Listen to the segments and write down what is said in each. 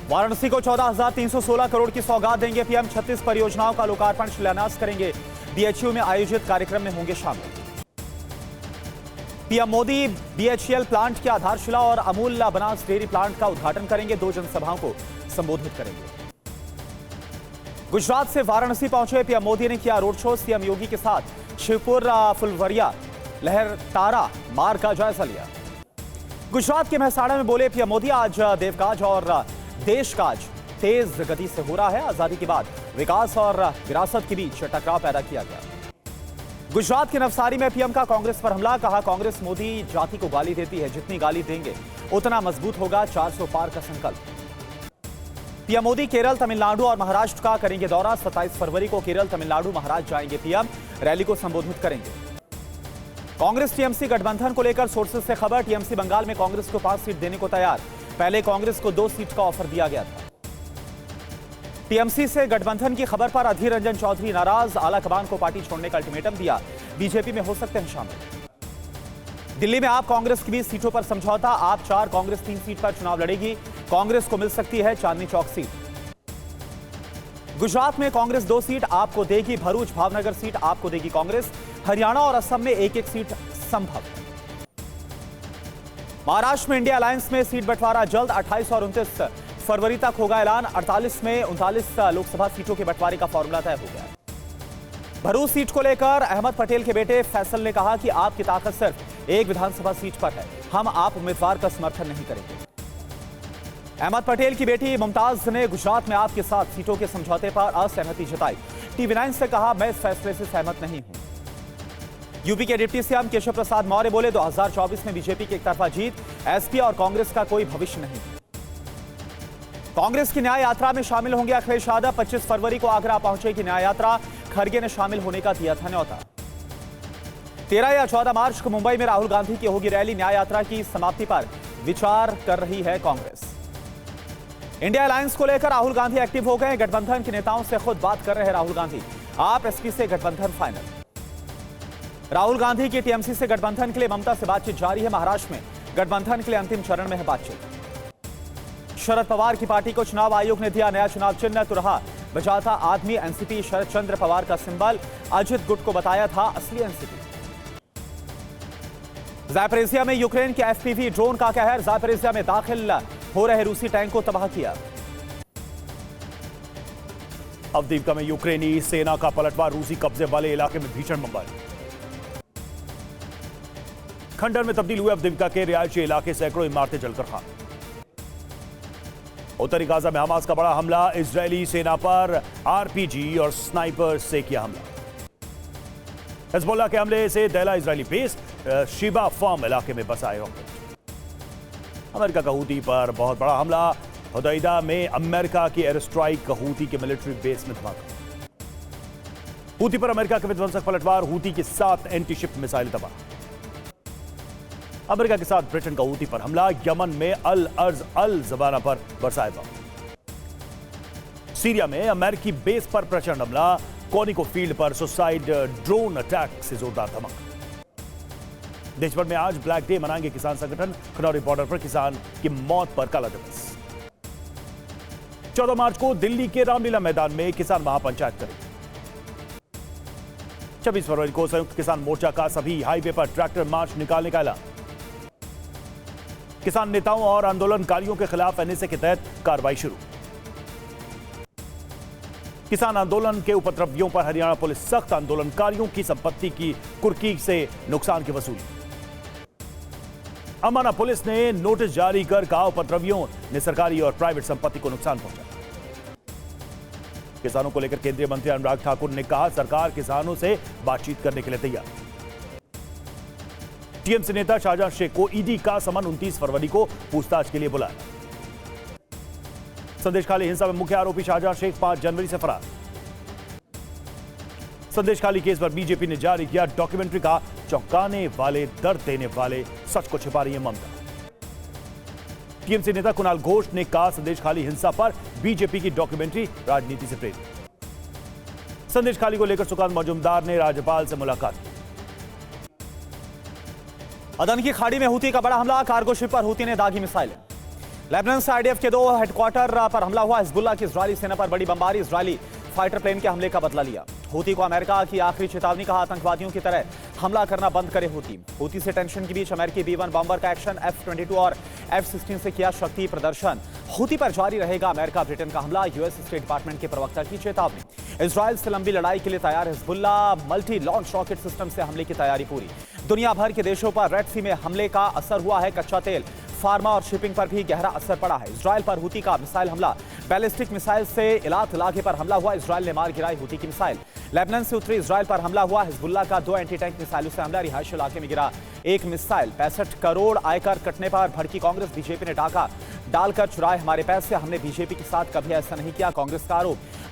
वाराणसी को 14,316 करोड़ की सौगात देंगे पीएम। 36 परियोजनाओं का लोकार्पण शिलान्यास करेंगे। बीएचयू में आयोजित कार्यक्रम में होंगे शामिल। पीएम मोदी बीएचईएल प्लांट की आधारशिला और अमूल बनास डेयरी प्लांट का उद्घाटन करेंगे। 2 जनसभाओं को संबोधित करेंगे। गुजरात से वाराणसी पहुंचे पीएम मोदी ने किया रोड शो। सीएम योगी के साथ शिवपुर फुलवरिया लहरतारा मार्ग का जायजा लिया। गुजरात के मेहसाणा में बोले पीएम मोदी, आज देवकाज और देश काज तेज गति से हो रहा है। आजादी के बाद विकास और विरासत के बीच टकराव पैदा किया गया। गुजरात के नवसारी में पीएम का कांग्रेस पर हमला। कहा, कांग्रेस मोदी जाति को गाली देती है, जितनी गाली देंगे उतना मजबूत होगा 400 पार का संकल्प। पीएम मोदी केरल, तमिलनाडु और महाराष्ट्र का करेंगे दौरा। 27 फरवरी को केरल, तमिलनाडु, महाराष्ट्र जाएंगे पीएम। रैली को संबोधित करेंगे। कांग्रेस टीएमसी गठबंधन को लेकर सोर्सेज से खबर। टीएमसी बंगाल में कांग्रेस को 5 सीट देने को तैयार। पहले कांग्रेस को 2 सीट का ऑफर दिया गया था। टीएमसी से गठबंधन की खबर पर अधीर रंजन चौधरी नाराज। आलाकमान को पार्टी छोड़ने का अल्टीमेटम दिया। बीजेपी में हो सकते हैं शामिल। दिल्ली में आप कांग्रेस की 20 सीटों पर समझौता। आप 4, कांग्रेस 3 सीट पर चुनाव लड़ेगी। कांग्रेस को मिल सकती है चांदनी चौक सीट। गुजरात में कांग्रेस 2 सीट आपको देगी। भरूच, भावनगर सीट आपको देगी कांग्रेस। हरियाणा और असम में 1-1 सीट संभव। महाराष्ट्र में इंडिया अलायंस में सीट बंटवारा जल्द। 28 और 29 फरवरी तक होगा ऐलान। 48 में 39 लोकसभा सीटों के बंटवारे का फॉर्मूला तय हो गया। भरूच सीट को लेकर अहमद पटेल के बेटे फैसल ने कहा कि आपकी ताकत सिर्फ एक विधानसभा सीट पर है। हम आप उम्मीदवार का समर्थन नहीं करेंगे। अहमद पटेल की बेटी मुमताज ने गुजरात में आपके साथ सीटों के समझौते पर असहमति जताई। टीवी9 से कहा, मैं इस फैसले से सहमत नहीं हूं। यूपी के डिप्टी सीएम केशव प्रसाद मौर्य बोले, 2024 में बीजेपी की एकतरफा जीत। एसपी और कांग्रेस का कोई भविष्य नहीं। कांग्रेस की न्याय यात्रा में शामिल होंगे अखिलेश यादव। 25 फरवरी को आगरा पहुंचेगी न्याय यात्रा। खड़गे ने शामिल होने का दिया था न्यौता। 13 या 14 मार्च को मुंबई में राहुल गांधी की होगी रैली। न्याय यात्रा की समाप्ति पर विचार कर रही है कांग्रेस। इंडिया अलायंस को लेकर राहुल गांधी एक्टिव हो गए। गठबंधन के नेताओं से खुद बात कर रहे हैं राहुल गांधी। आप एसपी से गठबंधन फाइनल। राहुल गांधी की टीएमसी से गठबंधन के लिए ममता से बातचीत जारी है। महाराष्ट्र में गठबंधन के लिए अंतिम चरण में है बातचीत। शरद पवार की पार्टी को चुनाव आयोग ने दिया नया चुनाव चिन्ह। तो रहा बचाता आदमी। एनसीपी शरद चंद्र पवार का सिंबल। अजित गुट को बताया था असली एनसीपी। ज़ैपोरिज़िया में यूक्रेन के एफपीवी ड्रोन का कहर। ज़ैपोरिज़िया में दाखिल हो रहे रूसी टैंक को तबाह किया। अवदीपका में यूक्रेनी सेना का पलटवार। रूसी कब्जे वाले इलाके में भीषण बमबारी। खंडर में तब्दील हुए अवदीपका के रिहायशी इलाके। सैकड़ों इमारतें जलकर खाक। उत्तरी गाजा में हमास का बड़ा हमला। इजरायली सेना पर आरपीजी और स्नाइपर से किया हमला। हिजबुल्लाह के हमले से दहला इजरायली बेस शिबा फार्म इलाके में बसाए रॉकेट। अमेरिका का हूती पर बहुत बड़ा हमला। हुदैदा में अमेरिका की एयर स्ट्राइक हूती के मिलिट्री बेस में धमाका। हूती पर अमेरिका के विध्वंसक पलटवार। हूती के 7 एंटी-शिप मिसाइल तबाह। अमेरिका के साथ ब्रिटेन का हूती पर हमला। यमन में अल अर्ज अल जबाना पर बरसाए बम। सीरिया में अमेरिकी बेस पर प्रचंड हमला। कोनिको फील्ड पर सुसाइड ड्रोन अटैक से जोरदार धमाका। देश भर में आज ब्लैक डे मनाएंगे किसान संगठन। खनौरी बॉर्डर पर किसान की मौत पर काला दिवस। 14 मार्च को दिल्ली के रामलीला मैदान में किसान महापंचायत करेंगे। 26 फरवरी को संयुक्त किसान मोर्चा का सभी हाईवे पर ट्रैक्टर मार्च निकालने का ऐलान। किसान नेताओं और आंदोलनकारियों के खिलाफ एनएसए के तहत कार्रवाई शुरू। किसान आंदोलन के उपद्रवियों पर हरियाणा पुलिस सख्त। आंदोलनकारियों की संपत्ति की कुर्की से नुकसान की वसूली। अमाना पुलिस ने नोटिस जारी कर कहा, उपद्रवियों ने सरकारी और प्राइवेट संपत्ति को नुकसान पहुंचाया। किसानों को लेकर केंद्रीय मंत्री अनुराग ठाकुर ने कहा, सरकार किसानों से बातचीत करने के लिए तैयार। टीएमसी नेता शाहजहां शेख को ईडी का समन 29 फरवरी को पूछताछ के लिए बुलाया। संदेशखाली हिंसा में मुख्य आरोपी शाहजहां शेख 5 जनवरी से फरार। संदेशखाली केस पर बीजेपी ने जारी किया डॉक्यूमेंट्री का चौंकाने वाले, दर्द देने वाले, सच को छिपा रही है ममता। टीएमसी नेता कुणाल घोष ने कहा, संदेशखाली हिंसा पर बीजेपी की डॉक्यूमेंट्री राजनीति से प्रेरित। संदेशखाली को लेकर सुकांत मजूमदार ने राज्यपाल से मुलाकात की। अदन की खाड़ी में हूती का बड़ा हमला। कार्गो शिप पर हूती ने दागी मिसाइलें। लेबनान से आईडीएफ के 2 हेडक्वार्टर पर हमला हुआ। हिजबुल्लाह की इजरायली सेना पर बड़ी बमबारी। इजरायली फाइटर प्लेन के हमले का बदला लिया। हूती को अमेरिका की आखिरी चेतावनी, कहा आतंकवादियों की तरह हमला करना बंद करे। हूती से टेंशन के बीच अमेरिकी B-1 बॉम्बर का एक्शन, F-22 और F-16 से किया शक्ति प्रदर्शन। हूती पर जारी रहेगा अमेरिका ब्रिटेन का हमला, यूएस स्टेट डिपार्टमेंट के प्रवक्ता की चेतावनी। इजरायल से लंबी लड़ाई के लिए तैयार Hezbollah, multi launch rocket system से हमले की तैयारी पूरी। दुनिया भर के देशों पर रेड सी में हमले का असर हुआ है। कच्चा तेल, फार्मा और शिपिंग पर भी गहरा असर पड़ा है। इजरायल पर हूती का मिसाइल हमला, बैलिस्टिक मिसाइल से इलात इलाके पर हमला हुआ। इजरायल ने मार गिराई हूती की मिसाइल। लेबनान से उतरी इजरायल पर हमला हुआ। हिजबुल्लाह का 2 एंटी टैंक मिसाइलों से हमला, रिहायशी इलाके में गिरा एक मिसाइल। 65 करोड़ आयकर कटने पर भड़की कांग्रेस, बीजेपी ने डाका डालकर चुराए हमारे पैसे, हमने बीजेपी के साथ कभी ऐसा नहीं किया, कांग्रेस का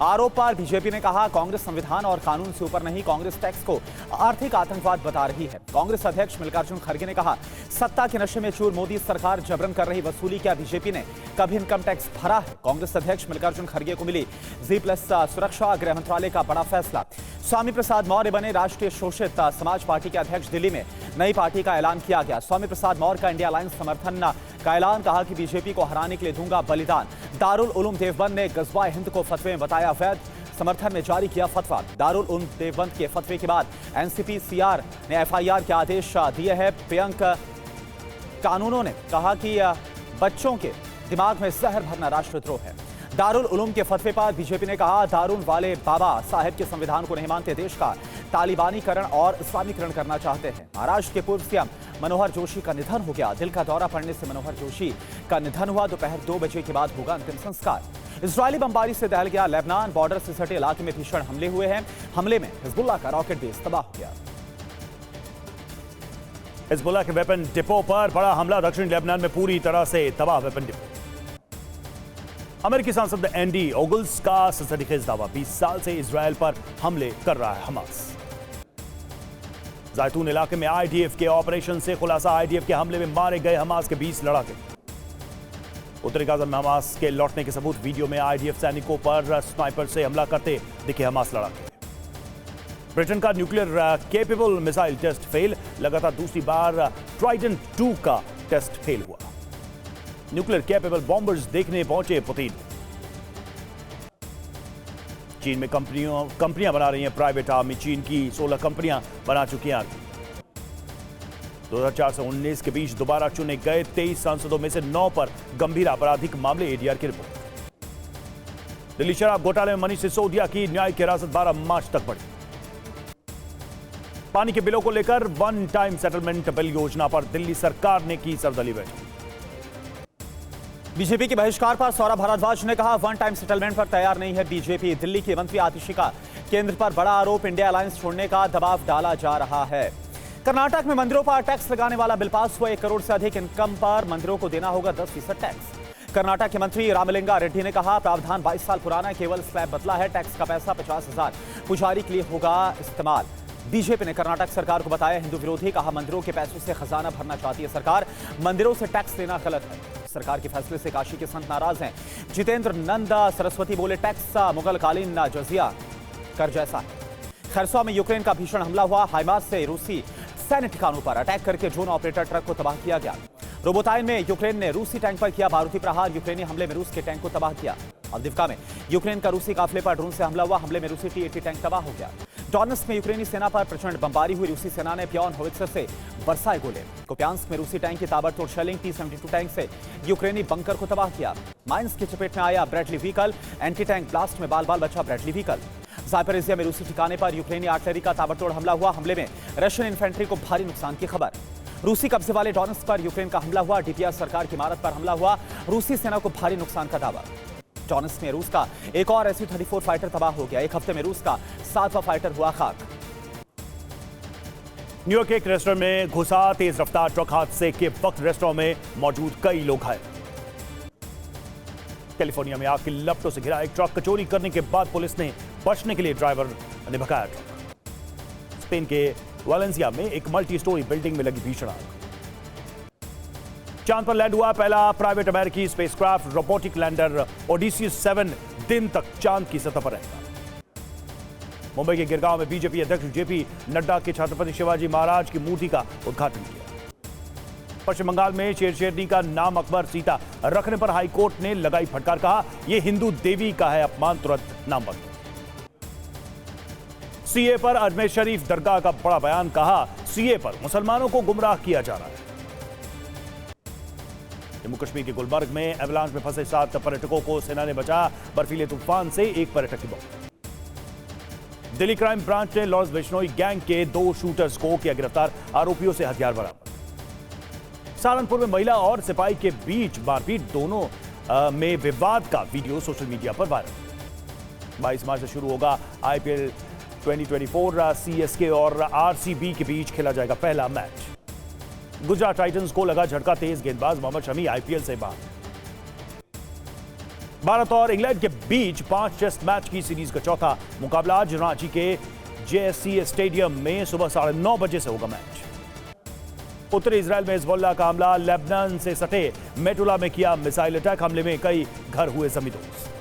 आरोप पर बीजेपी ने कहा कांग्रेस संविधान और कानून से ऊपर नहीं, कांग्रेस टैक्स को आर्थिक आतंकवाद बता रही है। कांग्रेस अध्यक्ष मल्लिकार्जुन खड़गे ने कहा सत्ता के नशे में चूर मोदी सरकार जबरन कर रही वसूली, क्या बीजेपी ने कभी इनकम टैक्स भरा है? कांग्रेस अध्यक्ष मल्लिकार्जुन खड़गे को मिली G+ सुरक्षा, गृह मंत्रालय का बड़ा फैसला। स्वामी प्रसाद मौर्य बने राष्ट्रीय शोषित समाज पार्टी के अध्यक्ष, दिल्ली में नई पार्टी का ऐलान किया गया। स्वामी प्रसाद मौर्य का इंडिया अलायंस समर्थन का ऐलान, कहा कि बीजेपी को हराने के लिए दूंगा बलिदान। दारुल उलूम देवबंद ने गजवा हिंद को फतवे में बताया वैध, समर्थन में जारी किया फतवा। दारुल उलूम देवबंद के फतवे के बाद एनसीपी CR ने FIR के आदेश दिए हैं। प्रियंक कानूनों ने कहा कि बच्चों के दिमाग में जहर भरना राष्ट्रद्रोह है। दारुल उलूम के फतवे पर बीजेपी ने कहा दारुल वाले बाबा साहेब के संविधान को नहीं मानते, देश का तालिबानीकरण और इस्लामीकरण करना चाहते हैं। महाराष्ट्र के पूर्व सीएम मनोहर जोशी का निधन हो गया। दिल का दौरा पड़ने से मनोहर जोशी का निधन हुआ। दोपहर 2 बजे के बाद होगा अंतिम संस्कार। इजरायली बमबारी से दहल गया लेबनान, बॉर्डर से सटे इलाके में भीषण हमले हुए हैं। हमले में हिजबुल्लाह का रॉकेट बेस तबाह हो गया। हिजबुल्लाह के वेपन डिपो पर बड़ा हमला, दक्षिण लेबनान में पूरी तरह से तबाह वेपन डिपो। अमेरिकी सांसद एंडी ओगल्स का सनसनीखेज दावा, 20 साल से इजरायल पर हमले कर रहा है हमास। जैतून इलाके में आईडीएफ के ऑपरेशन से खुलासा, आईडीएफ के हमले में मारे गए हमास के 20 लड़ाके। उत्तरी गाजा में हमास के लौटने के सबूत, वीडियो में आईडीएफ सैनिकों पर स्नाइपर से हमला करते दिखे हमास लड़ाके। ब्रिटेन का nuclear capable missile test fail, लगातार दूसरी बार ट्राइडेंट 2 का टेस्ट फेल हुआ। न्यूक्लियर कैपेबल बॉम्बर्स देखने पहुंचे पुतिन। चीन में कंपनियां बना रही हैं प्राइवेट आर्मी, चीन की 16 कंपनियां बना चुकी हैं आर्मी। 2004 से 19 के बीच दोबारा चुने गए 23 सांसदों में से 9 पर गंभीर आपराधिक मामले, एडीआर की रिपोर्ट। दिल्ली शराब घोटाले में मनीष सिसोदिया की न्यायिक हिरासत 12 मार्च तक बढ़ी। पानी के बिलों को लेकर वन टाइम सेटलमेंट बिल योजना पर दिल्ली सरकार ने की सर्वदलीय बैठक। बीजेपी के बहिष्कार पर सौरभ भारद्वाज ने कहा वन टाइम सेटलमेंट पर तैयार नहीं है बीजेपी। दिल्ली के मंत्री आतिशी का केंद्र पर बड़ा आरोप, इंडिया अलायंस छोड़ने का दबाव डाला जा रहा है। कर्नाटक में मंदिरों पर टैक्स लगाने वाला बिल पास हुआ। 1 करोड़ से अधिक इनकम पर मंदिरों को देना होगा 10% टैक्स। कर्नाटक के मंत्री रामलिंगा रेड्डी ने कहा प्रावधान 22 साल पुराना है, केवल स्लैब बदला है, टैक्स का पैसा 50,000 पुजारी के लिए होगा इस्तेमाल। बीजेपी ने कर्नाटक सरकार को बताया हिंदू विरोधी, कहा मंदिरों के पैसों से खजाना भरना चाहती है सरकार, मंदिरों से टैक्स लेना गलत है। सरकार के फैसले से काशी के संत नाराज हैं। जितेंद्र नंद सरस्वती बोले टैक्स मुगल कालीन जजिया कर जैसा है। खरसवा में यूक्रेन का भीषण हमला हुआ। हाइमार्स से रूसी सैन्य ठिकानों पर अटैक करके ड्रोन ऑपरेटर ट्रक को तबाह किया गया। रोबोटाइन में यूक्रेन ने रूसी टैंक पर किया बारूदी प्रहार, यूक्रेनी हमले में रूस के टैंक को तबाह किया। अवदिवका में यूक्रेन का रूसी काफिले पर ड्रोन से हमला हुआ, हमले में रूसी T-80 टैंक तबाह हो गया। डोनेट्स्क में यूक्रेनी सेना पर प्रचंड बमबारी हुई, रूसी सेना ने पियोन होवित्जर से बरसाए गोले। कुपियांस्क में रूसी टैंक की ताबड़तोड़ शेलिंग, T-72 टैंक से यूक्रेनी बंकर को तबाह किया। माइंस की चपेट में आया Bradley vehicle, anti tank blast में बाल बाल बचा ब्रैडली व्हीकल। ज़ापोरिज़िया में रूसी ठिकाने पर यूक्रेनी आर्टिलरी का ताबड़तोड़ हमला हुआ, हमले में रशियन इन्फेंट्री को भारी नुकसान की खबर। रूसी कब्जे वाले डोनेट्स्क पर यूक्रेन का हमला हुआ, डीपीआर सरकार की इमारत पर हमला हुआ, रूसी सेना को भारी नुकसान का दावा। डोनेट्स्क में रूस का एक और Su-34 फाइटर तबाह हो गया। एक हफ्ते में रूस का 7वां फाइटर हुआ खाक। न्यूयॉर्क के एक रेस्टोरेंट में घुसा तेज रफ्तार ट्रक, हादसे के वक्त रेस्टोरेंट में मौजूद कई लोग घायल। कैलिफोर्निया में आग की लपटों से घिरा एक ट्रक, चोरी करने के बाद पुलिस ने बचने के लिए ड्राइवर ने भगाया ट्रक। स्पेन के वालेंसिया में एक मल्टी स्टोरी बिल्डिंग में लगी भीषण आग। चांद पर लैंड हुआ पहला प्राइवेट अमेरिकी स्पेसक्राफ्ट, रोबोटिक लैंडर ओडिसियस 7 दिन तक चांद की सतह पर रहेगा। मुंबई के गिरगांव में बीजेपी अध्यक्ष जेपी नड्डा के छत्रपति शिवाजी महाराज की मूर्ति का उद्घाटन किया। पश्चिम बंगाल में शेरनी का नाम अकबर सीता रखने पर हाईकोर्ट ने लगाई फटकार, कहा यह हिंदू देवी का है अपमान, तुरंत नाम बदलो। सीए पर अजमेर शरीफ दरगाह का बड़ा बयान, कहा सीए पर मुसलमानों को गुमराह किया जा रहा है। जम्मू कश्मीर के गुलबर्ग में एवलांच में फंसे 7 पर्यटकों को सेना ने बचा, बर्फीले तूफान से एक पर्यटक की मौत। दिल्ली क्राइम ब्रांच ने लॉर्ड्स बिश्नोई गैंग के 2 शूटर्स को किया गिरफ्तार, आरोपियों से हथियार बरामद। सहारनपुर में महिला और सिपाही के बीच मारपीट, दोनों में विवाद का वीडियो सोशल मीडिया पर वायरल। 22 मार्च से शुरू होगा आईपीएल 2024, सीएसके और आरसीबी के बीच खेला जाएगा पहला मैच। गुजरात टाइटंस को लगा झटका, तेज गेंदबाज मोहम्मद शमी आईपीएल से बाहर। भारत और इंग्लैंड के बीच 5 टेस्ट मैच की सीरीज का चौथा मुकाबला आज रांची के जेएससी स्टेडियम में सुबह 9:30 बजे से होगा मैच। उत्तरी इजराइल में हिजबुल्लाह का हमला, लेबनान से सटे मेटुला में किया मिसाइल अटैक, हमले में कई घर हुए जमींदोज।